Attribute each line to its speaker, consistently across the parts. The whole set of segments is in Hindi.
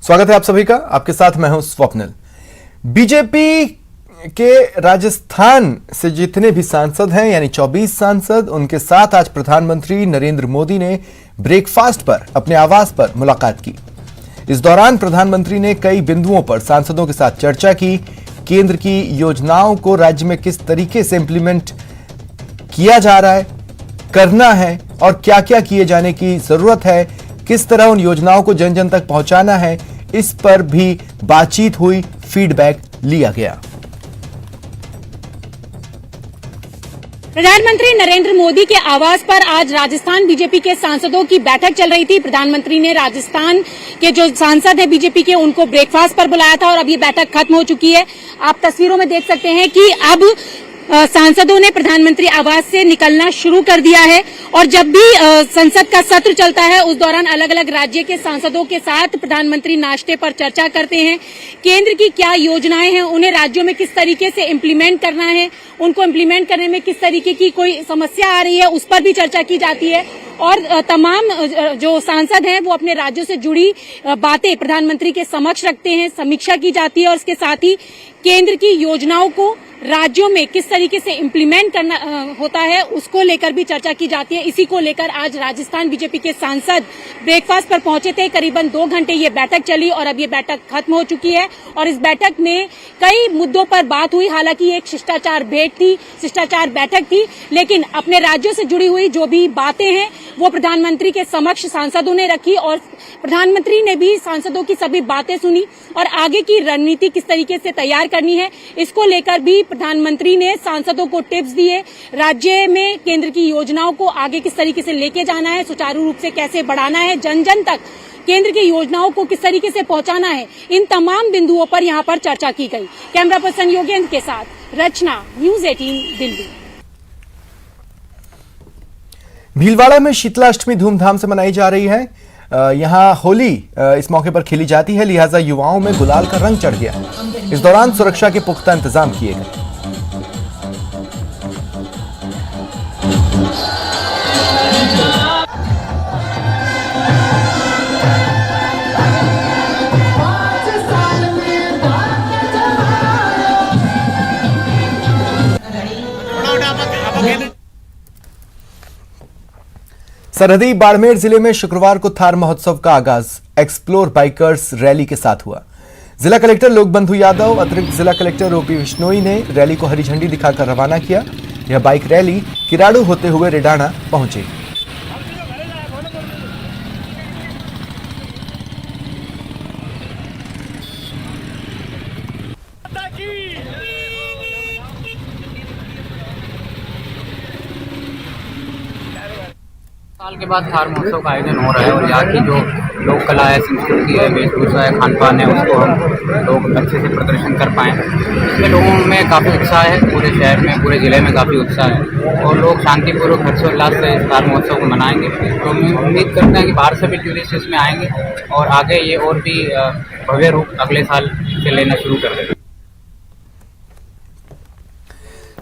Speaker 1: स्वागत है आप सभी का। आपके साथ मैं हूं स्वप्निल। बीजेपी के राजस्थान से जितने भी सांसद हैं यानी 24 सांसद, उनके साथ आज प्रधानमंत्री नरेंद्र मोदी ने ब्रेकफास्ट पर अपने आवास पर मुलाकात की। इस दौरान प्रधानमंत्री ने कई बिंदुओं पर सांसदों के साथ चर्चा की। केंद्र की योजनाओं को राज्य में किस तरीके से इंप्लीमेंट किया जा रहा है, करना है और क्या क्या किए जाने की जरूरत है, किस तरह उन योजनाओं को जन जन तक पहुंचाना है, इस पर भी बातचीत हुई, फीडबैक लिया गया।
Speaker 2: प्रधानमंत्री नरेंद्र मोदी के आवास पर आज राजस्थान बीजेपी के सांसदों की बैठक चल रही थी। प्रधानमंत्री ने राजस्थान के जो सांसद हैं बीजेपी के, उनको ब्रेकफास्ट पर बुलाया था और अब ये बैठक खत्म हो चुकी है। आप तस्वीरों में देख सकते हैं कि अब सांसदों ने प्रधानमंत्री आवास से निकलना शुरू कर दिया है और जब भी संसद का सत्र चलता है उस दौरान अलग अलग राज्य के सांसदों के साथ प्रधानमंत्री नाश्ते पर चर्चा करते हैं। केंद्र की क्या योजनाएं हैं, उन्हें राज्यों में किस तरीके से इम्प्लीमेंट करना है, उनको इम्प्लीमेंट करने में किस तरीके की कोई समस्या आ रही है, उस पर भी चर्चा की जाती है। और तमाम जो सांसद हैं वो अपने राज्यों से जुड़ी बातें प्रधानमंत्री के समक्ष रखते हैं, समीक्षा की जाती है और इसके साथ ही केंद्र की योजनाओं को राज्यों में किस तरीके से इम्प्लीमेंट करना होता है उसको लेकर भी चर्चा की जाती है। इसी को लेकर आज राजस्थान बीजेपी के सांसद ब्रेकफास्ट पर पहुंचे थे। करीबन 2 घंटे ये बैठक चली और अब ये बैठक खत्म हो चुकी है और इस बैठक में कई मुद्दों पर बात हुई। हालांकि एक शिष्टाचार बैठक थी, लेकिन अपने राज्यों से जुड़ी हुई जो भी बातें हैं वो प्रधानमंत्री के समक्ष सांसदों ने रखी और प्रधानमंत्री ने भी सांसदों की सभी बातें सुनी और आगे की रणनीति किस तरीके से तैयार करनी है इसको लेकर भी प्रधानमंत्री ने सांसदों को टिप्स दिए। राज्य में केंद्र की योजनाओं को आगे किस तरीके से लेके जाना है, सुचारू रूप से कैसे बढ़ाना है, जन जन तक केंद्र की योजनाओं को किस तरीके से पहुंचाना है, इन तमाम बिंदुओं पर यहां पर चर्चा की गई। कैमरा पर्सन योगेंद्र के साथ रचना, न्यूज 18 दिल्ली।
Speaker 1: भीलवाड़ा में शीतलाष्टमी धूमधाम से मनाई जा रही है। यहां होली इस मौके पर खेली जाती है, लिहाजा युवाओं में गुलाल का रंग चढ़ गया। इस दौरान सुरक्षा के पुख्ता इंतजाम किए गए। सरहदी बाड़मेर जिले में शुक्रवार को थार महोत्सव का आगाज एक्सप्लोर बाइकर्स रैली के साथ हुआ। जिला कलेक्टर लोकबंधु यादव, अतिरिक्त जिला कलेक्टर ओपी विश्नोई ने रैली को हरी झंडी दिखाकर रवाना किया। यह बाइक रैली किराड़ू होते हुए रेडाना पहुंची।
Speaker 3: साल के बाद थार महोत्सव का आयोजन हो रहा है और यहाँ की जो लोक कला है, संस्कृति है, वेशभूषा है, खान पान है, उसको हम लोग अच्छे से प्रदर्शन कर पाएँ। इसमें लोगों में काफ़ी उत्साह है, पूरे शहर में, पूरे ज़िले में काफ़ी उत्साह है और लोग शांतिपूर्वक हर्षोल्लास से इस थार महोत्सव को मनाएंगे। तो हम उम्मीद करते हैं कि बाहर से भी टूरिस्ट इसमें आएंगे और आगे ये और भी भव्य रूप अगले साल से लेना शुरू कर देंगे।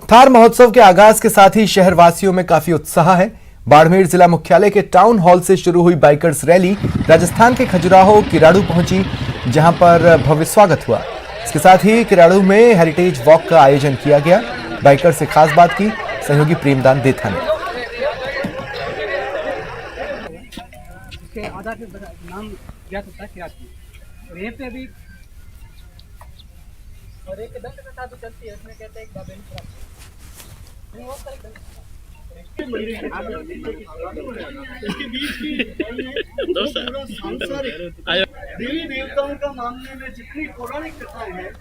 Speaker 1: थार महोत्सव के आगाज के साथ ही शहरवासियों में काफी उत्साह है। बाड़मेर जिला मुख्यालय के टाउन हॉल से शुरू हुई बाइकर्स रैली राजस्थान के खजुराहो किराड़ू पहुंची, जहां पर भव्य स्वागत हुआ। इसके साथ ही किराड़ू में हेरिटेज वॉक का आयोजन किया गया। बाइकर से खास बात की सहयोगी प्रेमदान देथा ने।
Speaker 4: देवी देवताओं का मामले में जितनी पौराणिक कथाएं हैं,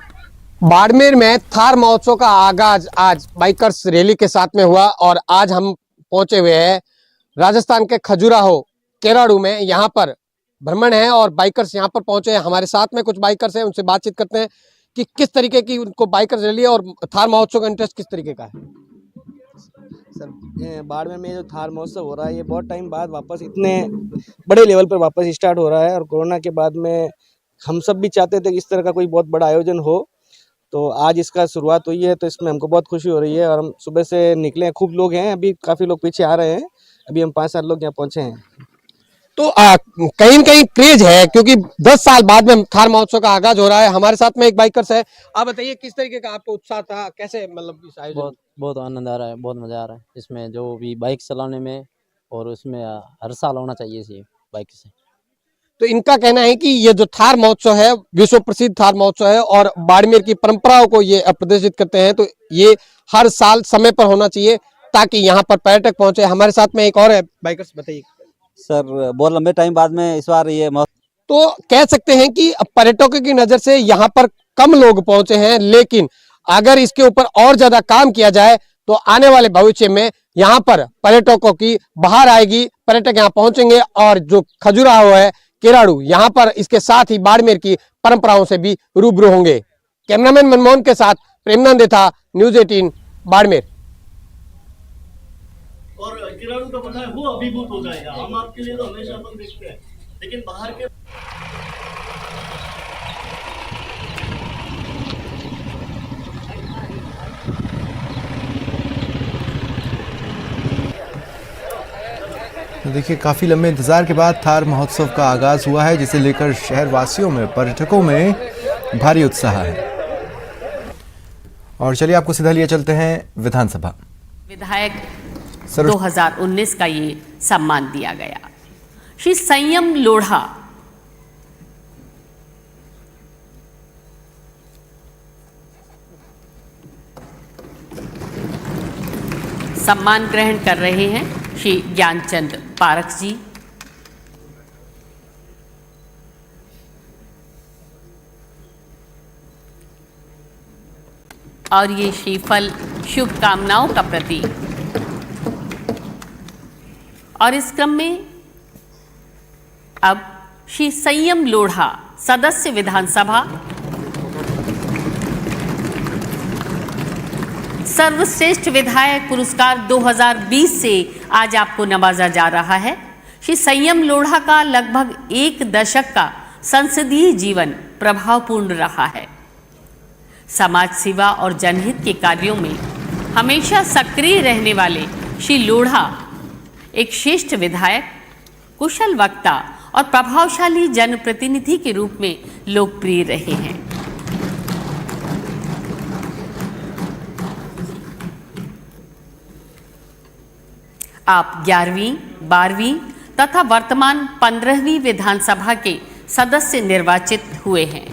Speaker 5: बाड़मेर में थार महोत्सव का आगाज आज बाइकर्स रैली के साथ में हुआ और आज हम पहुंचे हुए हैं राजस्थान के खजुराहो केराड़ू में। यहाँ पर भ्रमण है और बाइकर्स यहाँ पर पहुंचे हैं। हमारे साथ में कुछ बाइकर्स हैं, उनसे बातचीत करते हैं कि किस तरीके की उनको बाइकर्स रैली है और थार महोत्सव का इंटरेस्ट किस तरीके का है।
Speaker 6: सर, बाड़मेर में जो थार महोत्सव हो रहा है ये बहुत टाइम बाद वापस इतने बड़े लेवल पर वापस स्टार्ट हो रहा है और कोरोना के बाद में हम सब भी चाहते थे कि इस तरह का कोई बहुत बड़ा आयोजन हो, तो आज इसका शुरुआत हुई है, तो इसमें हमको बहुत खुशी हो रही है। और हम सुबह से निकले हैं, खूब लोग हैं, अभी काफ़ी लोग पीछे आ रहे हैं, अभी हम 5-7 लोग यहाँ पहुँचे हैं।
Speaker 5: तो कहीं न कहीं क्रेज है, क्योंकि 10 साल बाद में थार महोत्सव का आगाज हो रहा है। हमारे साथ में एक बाइकर्स है। आप बताइए किस तरीके का आपको उत्साह था, कैसे मतलब इस आयोजन
Speaker 7: बहुत बहुत आनंद आ रहा है, बहुत मज़ा आ रहा है इसमें, जो भी बाइक चलाने में, और उसमें हर साल होना चाहिए इसे बाइक से।
Speaker 5: तो इनका कहना है कि ये जो थार महोत्सव है विश्व प्रसिद्ध थार महोत्सव है और बाड़मेर की परंपराओं को ये प्रदर्शित करते हैं, तो ये हर साल समय पर होना चाहिए ताकि यहाँ पर पर्यटक पहुंचे। हमारे साथ में एक और है बाइकर्स, बताइए
Speaker 7: सर बहुत लंबे टाइम बाद में इस बार ये
Speaker 5: तो कह सकते हैं कि पर्यटकों की नजर से यहाँ पर कम लोग पहुंचे हैं, लेकिन अगर इसके ऊपर और ज्यादा काम किया जाए तो आने वाले भविष्य में यहाँ पर पर्यटकों की बहार आएगी, पर्यटक यहाँ पहुंचेंगे और जो खजुराहो है, केराड़ू, यहाँ पर इसके साथ ही बाड़मेर की परंपराओं से भी रूबरू होंगे। कैमरामैन मनमोहन के साथ प्रेमनंद देथा, न्यूज 18 बाड़मेर।
Speaker 4: और किराड़ू का पता है वो अभिभूत हो जाएगा। हम आपके लिए तो हमेशा अपन देखते हैं, लेकिन बाहर के
Speaker 1: तो देखिए, काफ़ी लंबे इंतज़ार के बाद थार महोत्सव का आगाज़ हुआ है, जिसे लेकर शहर वासियों में, पर्यटकों में भारी उत्साह है। और चलिए आपको सीधा लिए चलते हैं विधानसभा।
Speaker 8: विधायक 2019 का ये सम्मान दिया गया। श्री संयम लोढ़ा सम्मान ग्रहण कर रहे हैं श्री ज्ञानचंद पारख जी। और ये श्रीफल शुभकामनाओं का प्रतीक। और इस क्रम में अब श्री संयम लोढ़ा सदस्य विधानसभा सर्वश्रेष्ठ विधायक पुरस्कार 2020 से आज आपको नवाजा जा रहा है। श्री संयम लोढ़ा का लगभग 1 दशक का संसदीय जीवन प्रभावपूर्ण रहा है। समाज सेवा और जनहित के कार्यों में हमेशा सक्रिय रहने वाले श्री लोढ़ा एक श्रेष्ठ विधायक, कुशल वक्ता और प्रभावशाली जनप्रतिनिधि के रूप में लोकप्रिय रहे हैं। आप 11वीं, 12वीं तथा वर्तमान 15वीं विधानसभा के सदस्य निर्वाचित हुए हैं।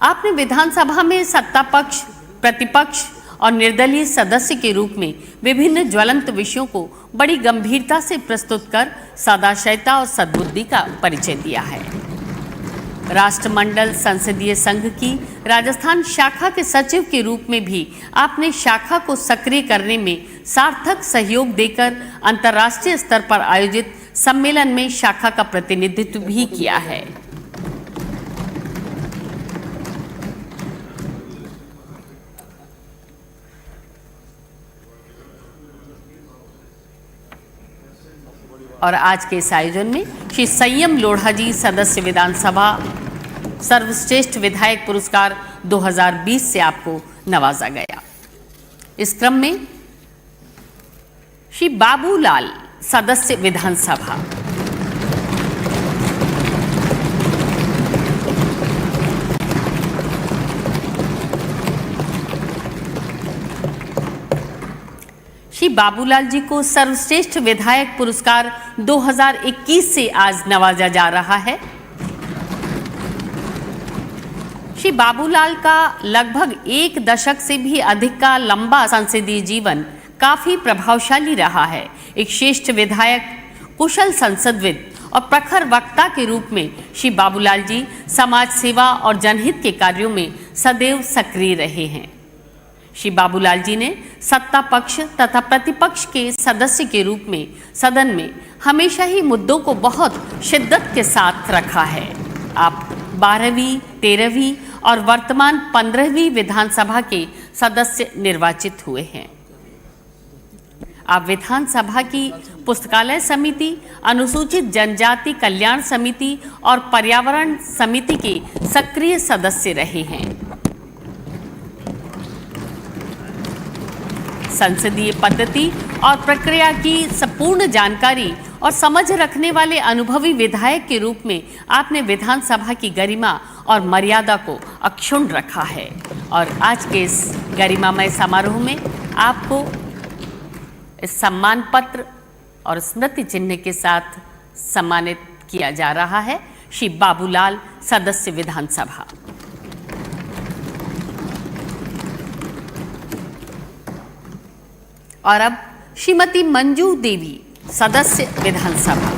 Speaker 8: आपने विधानसभा में सत्ता पक्ष, प्रतिपक्ष और निर्दलीय सदस्य के रूप में विभिन्न ज्वलंत विषयों को बड़ी गंभीरता से प्रस्तुत कर सदाशयता और सद्बुद्धि का परिचय दिया है। राष्ट्रमंडल संसदीय संघ की राजस्थान शाखा के सचिव के रूप में भी आपने शाखा को सक्रिय करने में सार्थक सहयोग देकर अंतर्राष्ट्रीय स्तर पर आयोजित सम्मेलन में शाखा का प्रतिनिधित्व भी किया है। और आज के इस आयोजन में श्री संयम लोढ़ा जी सदस्य विधानसभा सर्वश्रेष्ठ विधायक पुरस्कार 2020 से आपको नवाजा गया। इस क्रम में श्री बाबूलाल सदस्य विधानसभा श्री बाबूलाल जी को सर्वश्रेष्ठ विधायक पुरस्कार 2021 से आज नवाजा जा रहा है। श्री बाबूलाल का लगभग 1 दशक से भी अधिक का लंबा संसदीय जीवन काफी प्रभावशाली रहा है। एक श्रेष्ठ विधायक, कुशल संसदविद और प्रखर वक्ता के रूप में श्री बाबूलाल जी समाज सेवा और जनहित के कार्यों में सदैव सक्रिय रहे हैं। श्री बाबूलाल जी ने सत्ता पक्ष तथा प्रतिपक्ष के सदस्य के रूप में सदन में हमेशा ही मुद्दों को बहुत शिद्दत के साथ रखा है। आप 12वीं, 13वीं और वर्तमान 15वीं विधानसभा के सदस्य निर्वाचित हुए हैं। आप विधानसभा की पुस्तकालय समिति, अनुसूचित जनजाति कल्याण समिति और पर्यावरण समिति के सक्रिय सदस्य रहे हैं। संसदीय पद्धति और प्रक्रिया की संपूर्ण जानकारी और समझ रखने वाले अनुभवी विधायक के रूप में आपने विधानसभा की गरिमा और मर्यादा को अक्षुण्ण रखा है। और आज के इस गरिमामय समारोह में आपको इस सम्मान पत्र और स्मृति चिन्ह के साथ सम्मानित किया जा रहा है। श्री बाबूलाल, सदस्य विधानसभा। और अब श्रीमती मंजू देवी, सदस्य विधानसभा।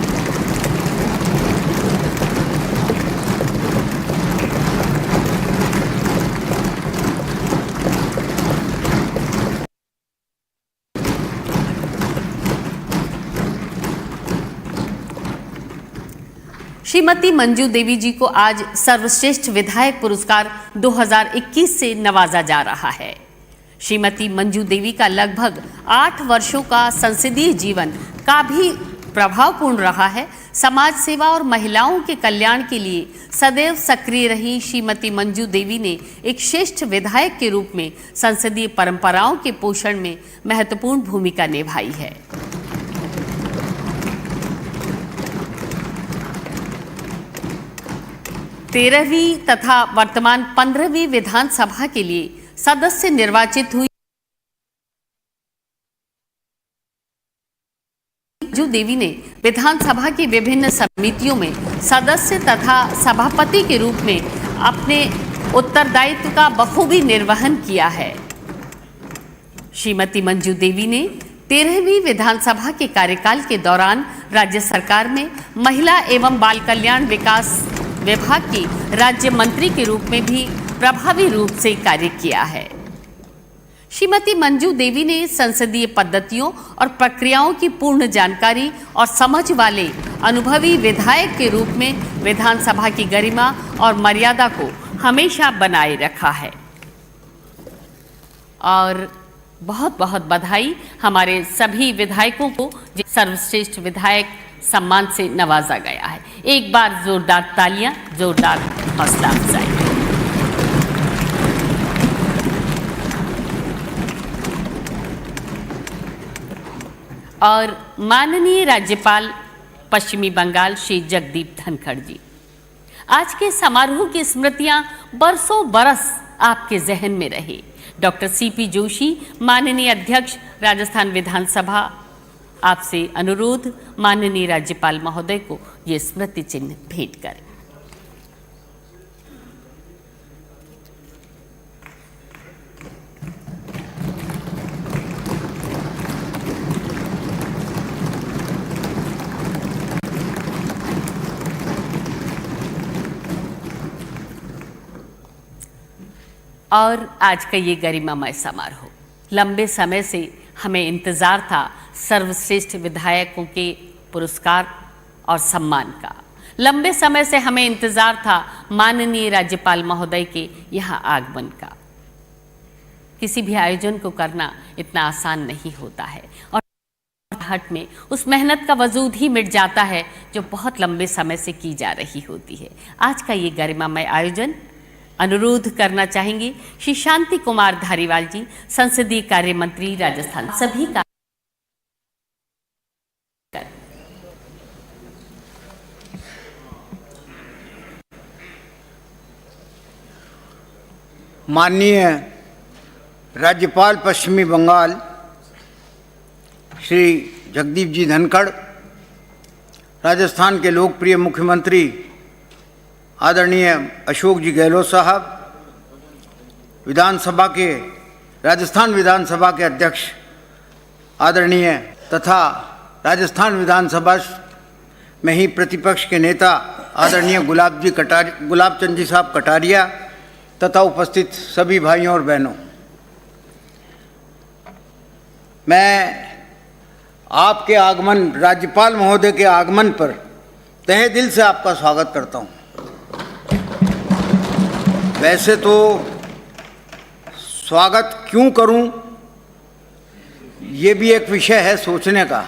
Speaker 8: श्रीमती मंजू देवी जी को आज सर्वश्रेष्ठ विधायक पुरस्कार 2021 से नवाजा जा रहा है। श्रीमती मंजू देवी का लगभग 8 वर्षों का संसदीय जीवन काफी प्रभावपूर्ण रहा है। समाज सेवा और महिलाओं के कल्याण के लिए सदैव सक्रिय रही श्रीमती मंजू देवी ने एक श्रेष्ठ विधायक के रूप में संसदीय परंपराओं के पोषण में महत्वपूर्ण भूमिका निभाई है। तेरहवीं तथा वर्तमान 15वीं विधानसभा के लिए सदस्य निर्वाचित हुई मंजू देवी ने विधानसभा की विभिन्न समितियों में सदस्य तथा सभापति के रूप में अपने उत्तरदायित्व का बखूबी निर्वहन किया है। श्रीमती मंजू देवी ने 13वीं विधानसभा के कार्यकाल के दौरान राज्य सरकार में महिला एवं बाल कल्याण विकास विभाग की राज्य मंत्री के रूप में भी प्रभावी रूप से कार्य किया है। श्रीमती मंजू देवी ने संसदीय पद्धतियों और प्रक्रियाओं की पूर्ण जानकारी और समझ वाले अनुभवी विधायक के रूप में विधानसभा की गरिमा और मर्यादा को हमेशा बनाए रखा है। और बहुत बहुत बधाई हमारे सभी विधायकों को सर्वश्रेष्ठ विधायक सम्मान से नवाजा गया है। एक बार जोरदार तालियां, जोरदार हौसला अफजाई। और माननीय राज्यपाल पश्चिमी बंगाल श्री जगदीप धनखड़ जी, आज के समारोह की स्मृतियां बरसों बरस आपके जहन में रहे। डॉक्टर सीपी जोशी, माननीय अध्यक्ष राजस्थान विधानसभा, आपसे अनुरोध माननीय राज्यपाल महोदय को ये स्मृति चिन्ह भेंट करें। और आज का ये गरिमामय समारोह, लंबे समय से हमें इंतजार था सर्वश्रेष्ठ विधायकों के पुरस्कार और सम्मान का। लंबे समय से हमें इंतजार था माननीय राज्यपाल महोदय के यहाँ आगमन का। किसी भी आयोजन को करना इतना आसान नहीं होता है और हट में उस मेहनत का वजूद ही मिट जाता है जो बहुत लंबे समय से की जा रही होती है। आज का ये गरिमामय आयोजन, अनुरोध करना चाहेंगे श्री शांति कुमार धारीवाल जी, संसदीय कार्य मंत्री राजस्थान, सभी का
Speaker 9: माननीय राज्यपाल पश्चिमी बंगाल श्री जगदीप जी धनखड़, राजस्थान के लोकप्रिय मुख्यमंत्री आदरणीय अशोक जी गहलोत साहब, विधानसभा के राजस्थान विधानसभा के अध्यक्ष आदरणीय तथा राजस्थान विधानसभा में ही प्रतिपक्ष के नेता आदरणीय गुलाब चंद जी साहब कटारिया तथा उपस्थित सभी भाइयों और बहनों, मैं आपके आगमन, राज्यपाल महोदय के आगमन पर तहे दिल से आपका स्वागत करता हूं। वैसे तो स्वागत क्यों करूं, ये भी एक विषय है सोचने का,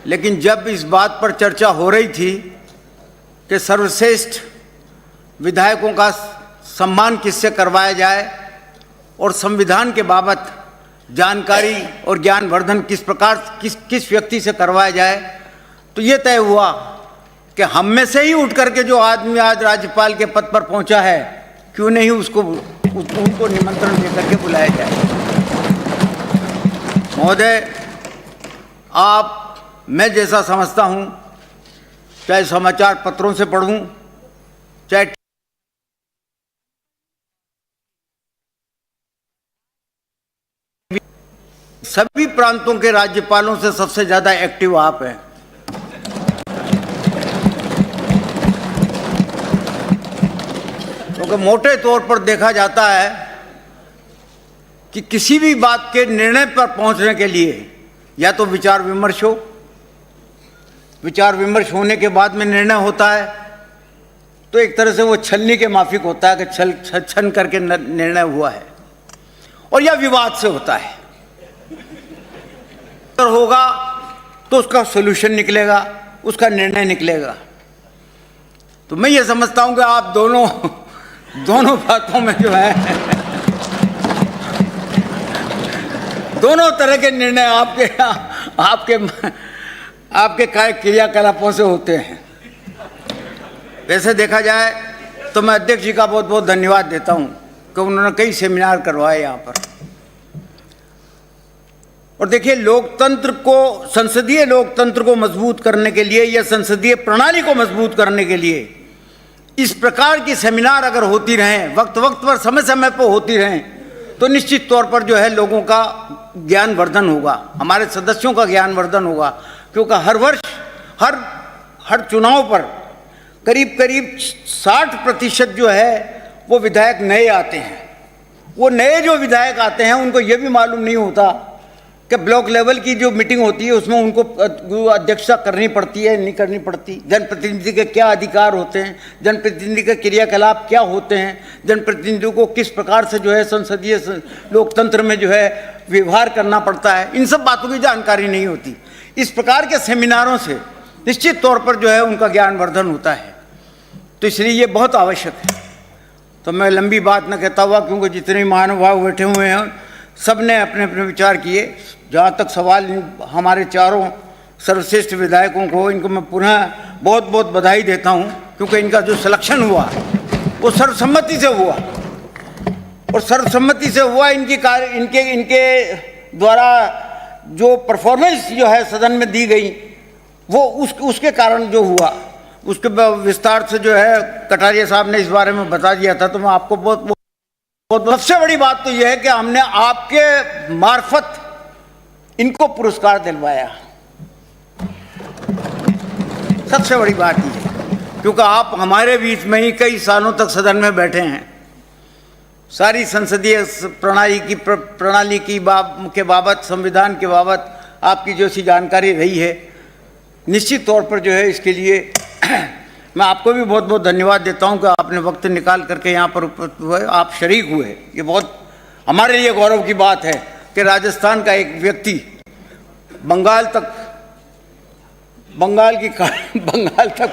Speaker 9: लेकिन जब इस बात पर चर्चा हो रही थी कि सर्वश्रेष्ठ विधायकों का सम्मान किससे करवाया जाए और संविधान के बाबत जानकारी और ज्ञानवर्धन किस प्रकार किस व्यक्ति से करवाया जाए, तो ये तय हुआ कि हम में से ही उठ करके जो आदमी आज राज्यपाल के पद पर पहुंचा है, क्यों नहीं उनको निमंत्रण देकर के बुलाया जाए। महोदय, मैं जैसा समझता हूं, चाहे समाचार पत्रों से पढ़ूं, चाहे सभी प्रांतों के राज्यपालों से सबसे ज्यादा एक्टिव आप हैं। क्योंकि मोटे तौर पर देखा जाता है कि किसी भी बात के निर्णय पर पहुंचने के लिए या तो विचार विमर्श हो, विचार विमर्श होने के बाद में निर्णय होता है, तो एक तरह से वो छलनी के माफिक होता है कि छन करके निर्णय हुआ है, और या विवाद से होता है। अगर होगा तो उसका सॉल्यूशन निकलेगा, उसका निर्णय निकलेगा। तो मैं ये समझता हूं कि आप दोनों बातों में जो है दोनों तरह के निर्णय आपके क्रियाकलापों से होते हैं। वैसे देखा जाए तो मैं अध्यक्ष जी का बहुत बहुत धन्यवाद देता हूं कि उन्होंने कई सेमिनार करवाए यहाँ पर। और देखिए, संसदीय लोकतंत्र को मजबूत करने के लिए या संसदीय प्रणाली को मजबूत करने के लिए इस प्रकार की सेमिनार अगर होती रहें, वक्त पर समय समय पर होती रहें, तो निश्चित तौर पर जो है लोगों का ज्ञानवर्धन होगा, हमारे सदस्यों का ज्ञानवर्धन होगा। क्योंकि हर वर्ष हर चुनाव पर करीब 60% जो है वो विधायक नए आते हैं। वो नए जो विधायक आते हैं उनको ये भी मालूम नहीं होता कि ब्लॉक लेवल की जो मीटिंग होती है उसमें उनको अध्यक्षता करनी पड़ती है, नहीं करनी पड़ती, जनप्रतिनिधि के क्या अधिकार होते हैं, जनप्रतिनिधि के क्रियाकलाप क्या होते हैं, जनप्रतिनिधियों को किस प्रकार से जो है संसदीय लोकतंत्र में जो है व्यवहार करना पड़ता है, इन सब बातों की जानकारी नहीं होती। इस प्रकार के सेमिनारों से निश्चित तौर पर जो है उनका ज्ञानवर्धन होता है, तो इसलिए ये बहुत आवश्यक है। तो मैं लंबी बात न कहता हुआ, क्योंकि जितने महानुभाव बैठे हुए हैं सब ने अपने अपने विचार किए। जहाँ तक सवाल हमारे चारों सर्वश्रेष्ठ विधायकों को, इनको मैं पुनः बहुत बहुत बधाई देता हूँ, क्योंकि इनका जो सिलेक्शन हुआ वो सर्वसम्मति से हुआ, और सर्वसम्मति से हुआ। इनके द्वारा जो परफॉर्मेंस जो है सदन में दी गई वो उसके कारण जो हुआ, उसके विस्तार से जो है कटारिया साहब ने इस बारे में बता दिया था। तो मैं आपको बहुत सबसे बड़ी बात तो यह है कि हमने आपके मार्फत इनको पुरस्कार दिलवाया। सबसे बड़ी बात यह है, क्योंकि आप हमारे बीच में ही कई सालों तक सदन में बैठे हैं, सारी संसदीय प्रणाली के बाबत, संविधान के बाबत आपकी जो सी जानकारी रही है, निश्चित तौर पर जो है इसके लिए मैं आपको भी बहुत बहुत धन्यवाद देता हूं कि आपने वक्त निकाल करके यहाँ पर उपस्थित हुए, आप शरीक हुए। ये बहुत हमारे लिए गौरव की बात है कि राजस्थान का एक व्यक्ति बंगाल तक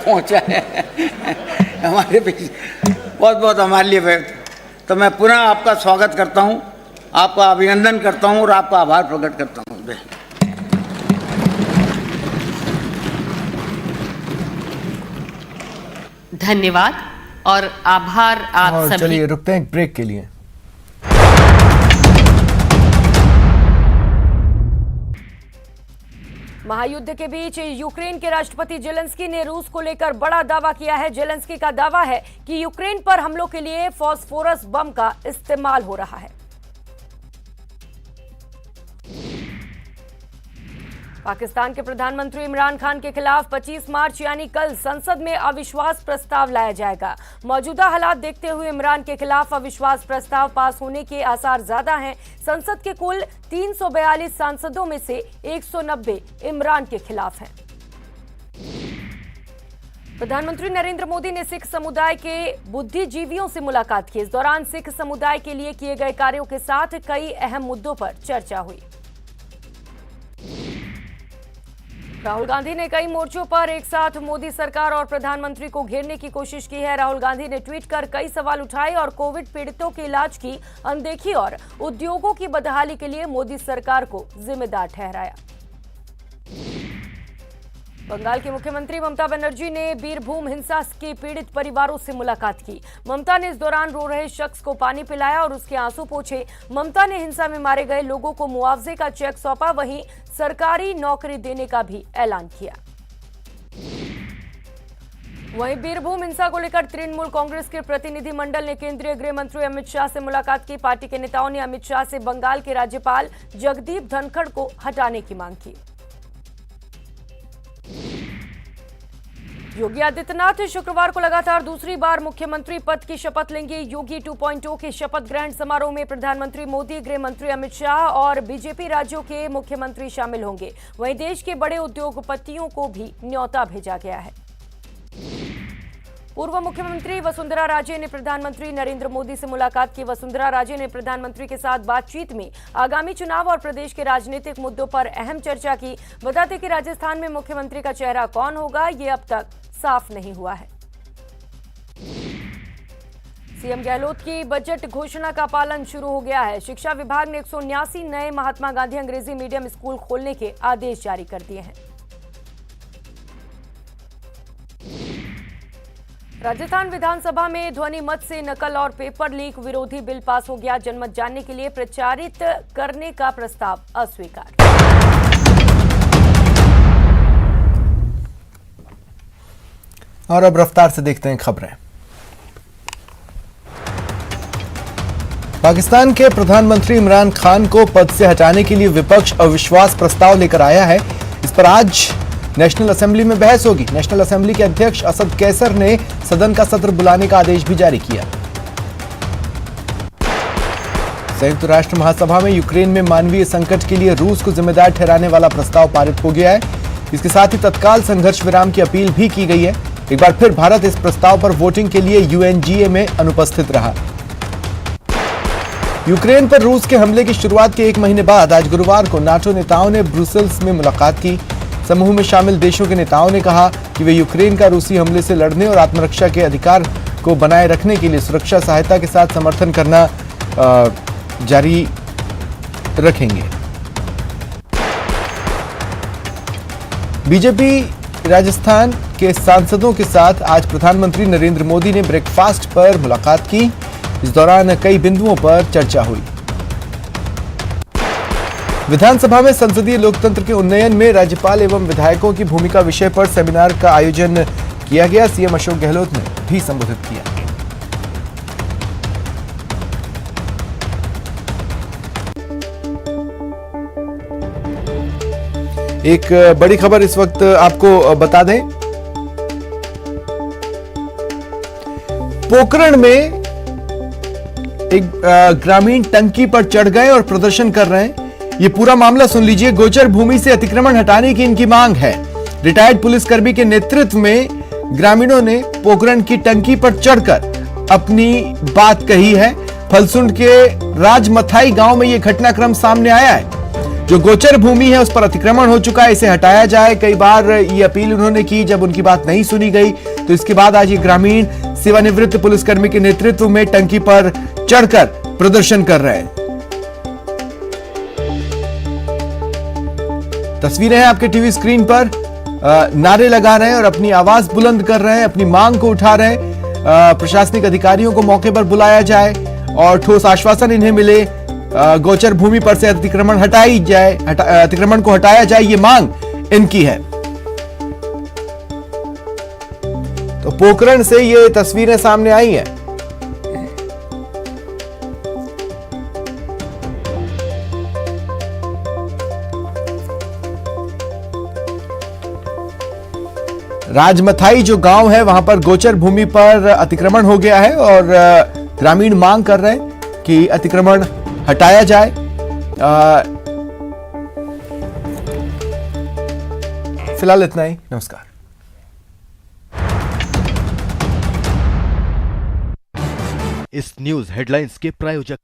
Speaker 9: पहुँचा है हमारे बीच। बहुत बहुत हमारे लिए। तो मैं पुनः आपका स्वागत करता हूँ, आपका अभिनंदन करता हूँ और आपका आभार प्रकट करता हूँ।
Speaker 8: धन्यवाद और आभार आप
Speaker 1: और
Speaker 8: सभी।
Speaker 1: चलिए रुकते हैं एक ब्रेक के लिए।
Speaker 10: महायुद्ध के बीच यूक्रेन के राष्ट्रपति जेलेंस्की ने रूस को लेकर बड़ा दावा किया है। जेलेंस्की का दावा है कि यूक्रेन पर हमलों के लिए फास्फोरस बम का इस्तेमाल हो रहा है। पाकिस्तान के प्रधानमंत्री इमरान खान के खिलाफ 25 मार्च यानी कल संसद में अविश्वास प्रस्ताव लाया जाएगा। मौजूदा हालात देखते हुए इमरान के खिलाफ अविश्वास प्रस्ताव पास होने के आसार ज्यादा हैं। संसद के कुल 342 सांसदों में से 190 इमरान के खिलाफ हैं। प्रधानमंत्री नरेंद्र मोदी ने सिख समुदाय के बुद्धिजीवियों से मुलाकात की। इस दौरान सिख समुदाय के लिए किए गए कार्यों के साथ कई अहम मुद्दों पर चर्चा हुई। राहुल गांधी ने कई मोर्चों पर एक साथ मोदी सरकार और प्रधानमंत्री को घेरने की कोशिश की है। राहुल गांधी ने ट्वीट कर कई सवाल उठाए और कोविड पीड़ितों के इलाज की अनदेखी और उद्योगों की बदहाली के लिए मोदी सरकार को जिम्मेदार ठहराया। बंगाल की मुख्यमंत्री ममता बनर्जी ने बीरभूम हिंसा के पीड़ित परिवारों से मुलाकात की। ममता ने इस दौरान रो रहे शख्स को पानी पिलाया और उसके आंसू पोंछे। ममता ने हिंसा में मारे गए लोगों को मुआवजे का चेक सौंपा, वहीं सरकारी नौकरी देने का भी ऐलान किया। वहीं बीरभूम हिंसा को लेकर तृणमूल कांग्रेस के प्रतिनिधि मंडल ने केंद्रीय गृह मंत्री अमित शाह से मुलाकात की। पार्टी के नेताओं ने अमित शाह से बंगाल के राज्यपाल जगदीप धनखड़ को हटाने की मांग की। योगी आदित्यनाथ शुक्रवार को लगातार दूसरी बार मुख्यमंत्री पद की शपथ लेंगे। योगी 2.0 के शपथ ग्रहण समारोह में प्रधानमंत्री मोदी, गृह मंत्री अमित शाह और बीजेपी राज्यों के मुख्यमंत्री शामिल होंगे। वहीं देश के बड़े उद्योगपतियों को भी न्योता भेजा गया है। पूर्व मुख्यमंत्री वसुंधरा राजे ने प्रधानमंत्री नरेंद्र मोदी से मुलाकात की। वसुंधरा राजे ने प्रधानमंत्री के साथ बातचीत में आगामी चुनाव और प्रदेश के राजनीतिक मुद्दों पर अहम चर्चा की। बता दें कि राजस्थान में मुख्यमंत्री का चेहरा कौन होगा, ये अब तक साफ नहीं हुआ है। सीएम गहलोत की बजट घोषणा का पालन शुरू हो गया है। शिक्षा विभाग ने 179 नए महात्मा गांधी अंग्रेजी मीडियम स्कूल खोलने के आदेश जारी कर दिए हैं। राजस्थान विधानसभा में ध्वनि मत से नकल और पेपर लीक विरोधी बिल पास हो गया। जनमत जानने के लिए प्रचारित करने का प्रस्ताव अस्वीकार।
Speaker 1: और अब रफ्तार से देखते हैं खबरें। पाकिस्तान के प्रधानमंत्री इमरान खान को पद से हटाने के लिए विपक्ष अविश्वास प्रस्ताव लेकर आया है। इस पर आज नेशनल असेंबली में बहस होगी। नेशनल असेंबली के अध्यक्ष असद कैसर ने सदन का सत्र बुलाने का आदेश भी जारी किया। संयुक्त राष्ट्र महासभा में यूक्रेन में मानवीय संकट के लिए रूस को जिम्मेदार ठहराने वाला प्रस्ताव पारित हो गया है। इसके साथ ही तत्काल संघर्ष विराम की अपील भी की गई है। एक बार फिर भारत इस प्रस्ताव पर वोटिंग के लिए यूएनजीए में अनुपस्थित रहा। यूक्रेन पर रूस के हमले की शुरुआत के एक महीने बाद आज गुरुवार को नाटो नेताओं ने ब्रुसेल्स में मुलाकात की। समूह में शामिल देशों के नेताओं ने कहा कि वे यूक्रेन का रूसी हमले से लड़ने और आत्मरक्षा के अधिकार को बनाए रखने के लिए सुरक्षा सहायता के साथ समर्थन करना जारी रखेंगे। बीजेपी राजस्थान के सांसदों के साथ आज प्रधानमंत्री नरेंद्र मोदी ने ब्रेकफास्ट पर मुलाकात की। इस दौरान कई बिंदुओं पर चर्चा हुई। विधानसभा में संसदीय लोकतंत्र के उन्नयन में राज्यपाल एवं विधायकों की भूमिका विषय पर सेमिनार का आयोजन किया गया। सीएम अशोक गहलोत ने भी संबोधित किया। एक बड़ी खबर इस वक्त आपको बता दें, पोखरण में एक ग्रामीण टंकी पर चढ़ गए और प्रदर्शन कर रहे हैं। ये पूरा मामला सुन लीजिए। गोचर भूमि से अतिक्रमण हटाने की इनकी मांग है। रिटायर्ड पुलिसकर्मी के नेतृत्व में ग्रामीणों ने पोखरण की टंकी पर चढ़कर अपनी बात कही है। फलसुंड के राजमथाई गांव में यह घटनाक्रम सामने आया है। जो गोचर भूमि है उस पर अतिक्रमण हो चुका है, इसे हटाया जाए। कई बार ये अपील उन्होंने की, जब उनकी बात नहीं सुनी गई तो इसके बाद आज ये ग्रामीण सेवानिवृत्त पुलिसकर्मी के नेतृत्व में टंकी पर चढ़कर प्रदर्शन कर रहे हैं। तस्वीरें हैं आपके टीवी स्क्रीन पर। नारे लगा रहे हैं और अपनी आवाज बुलंद कर रहे हैं, अपनी मांग को उठा रहे हैं। प्रशासनिक अधिकारियों को मौके पर बुलाया जाए और ठोस आश्वासन इन्हें मिले। गोचर भूमि पर से अतिक्रमण हटाई जाए, अतिक्रमण को हटाया जाए, ये मांग इनकी है। तो पोखरण से ये तस्वीरें सामने आई हैं। राजमथाई जो गांव है वहां पर गोचर भूमि पर अतिक्रमण हो गया है और ग्रामीण मांग कर रहे हैं कि अतिक्रमण हटाया जाए। फिलहाल इतना ही। नमस्कार।
Speaker 11: इस न्यूज हेडलाइंस के प्रायोजक